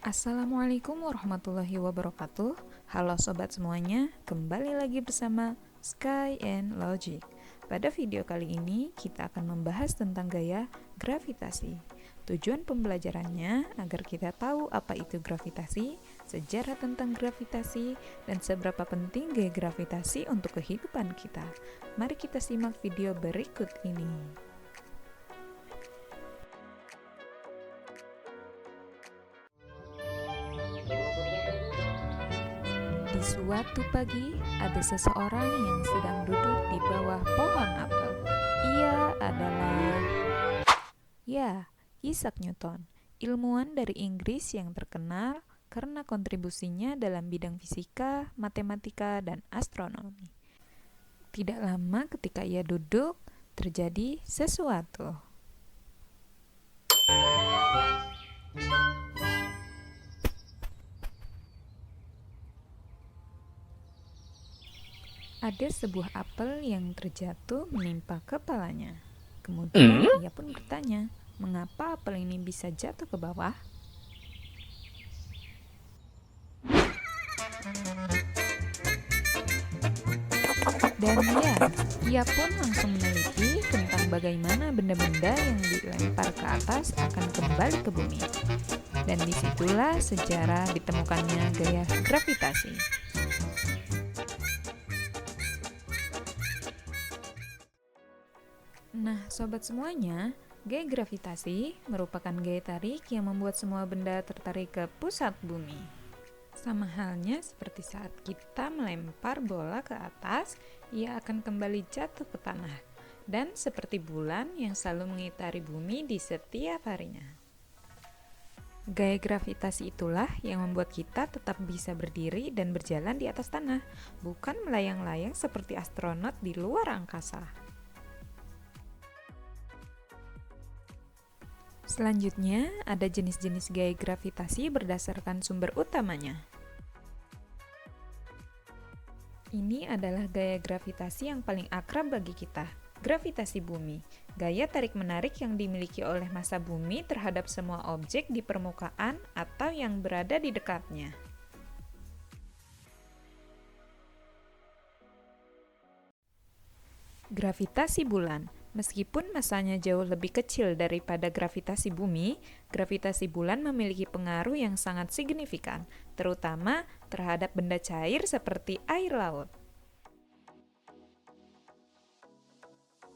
Assalamualaikum warahmatullahi wabarakatuh. Halo sobat semuanya, kembali lagi bersama Sky and Logic. Pada video kali ini kita akan membahas tentang gaya gravitasi. Tujuan pembelajarannya agar kita tahu apa itu gravitasi, sejarah tentang gravitasi, dan seberapa penting gaya gravitasi untuk kehidupan kita. Mari kita simak video berikut ini. Di suatu pagi, ada seseorang yang sedang duduk di bawah pohon apel. Ia adalah, Isaac Newton, ilmuwan dari Inggris yang terkenal karena kontribusinya dalam bidang fisika, matematika, dan astronomi. Tidak lama ketika ia duduk, terjadi sesuatu. Ada sebuah apel yang terjatuh menimpa kepalanya. Kemudian ia pun bertanya, mengapa apel ini bisa jatuh ke bawah? Dan ia pun langsung meneliti tentang bagaimana benda-benda yang dilempar ke atas akan kembali ke bumi. Dan disitulah sejarah ditemukannya gaya gravitasi. Nah, sobat semuanya, gaya gravitasi merupakan gaya tarik yang membuat semua benda tertarik ke pusat bumi. Sama halnya seperti saat kita melempar bola ke atas, ia akan kembali jatuh ke tanah. Dan seperti bulan yang selalu mengitari bumi di setiap harinya. Gaya gravitasi itulah yang membuat kita tetap bisa berdiri dan berjalan di atas tanah, bukan melayang-layang seperti astronot di luar angkasa. Selanjutnya, ada jenis-jenis gaya gravitasi berdasarkan sumber utamanya. Ini adalah gaya gravitasi yang paling akrab bagi kita, gravitasi bumi. Gaya tarik-menarik yang dimiliki oleh massa bumi terhadap semua objek di permukaan atau yang berada di dekatnya. Gravitasi bulan. Meskipun massanya jauh lebih kecil daripada gravitasi bumi, gravitasi bulan memiliki pengaruh yang sangat signifikan, terutama terhadap benda cair seperti air laut.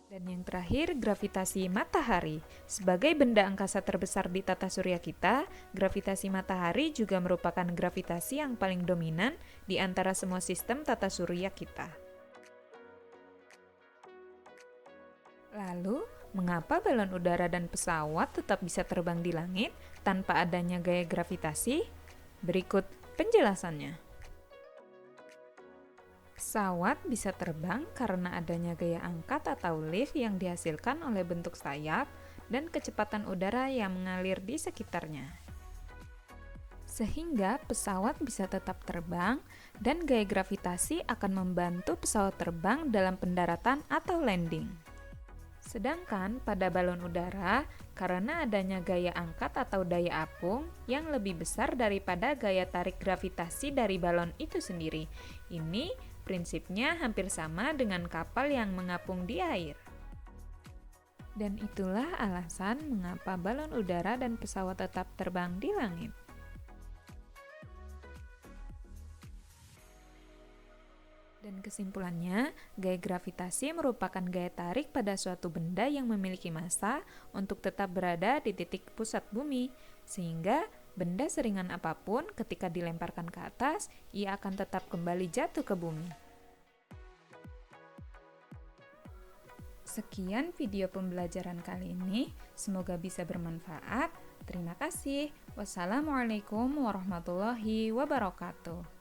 Dan yang terakhir, gravitasi matahari. Sebagai benda angkasa terbesar di tata surya kita, gravitasi matahari juga merupakan gravitasi yang paling dominan di antara semua sistem tata surya kita. Lalu, mengapa balon udara dan pesawat tetap bisa terbang di langit tanpa adanya gaya gravitasi? Berikut penjelasannya. Pesawat bisa terbang karena adanya gaya angkat atau lift yang dihasilkan oleh bentuk sayap dan kecepatan udara yang mengalir di sekitarnya. Sehingga pesawat bisa tetap terbang dan gaya gravitasi akan membantu pesawat terbang dalam pendaratan atau landing. Sedangkan pada balon udara, karena adanya gaya angkat atau daya apung yang lebih besar daripada gaya tarik gravitasi dari balon itu sendiri. Ini prinsipnya hampir sama dengan kapal yang mengapung di air. Dan itulah alasan mengapa balon udara dan pesawat tetap terbang di langit. Dan kesimpulannya, gaya gravitasi merupakan gaya tarik pada suatu benda yang memiliki massa untuk tetap berada di titik pusat bumi, sehingga benda seringan apapun ketika dilemparkan ke atas, ia akan tetap kembali jatuh ke bumi. Sekian video pembelajaran kali ini, semoga bisa bermanfaat. Terima kasih. Wassalamualaikum warahmatullahi wabarakatuh.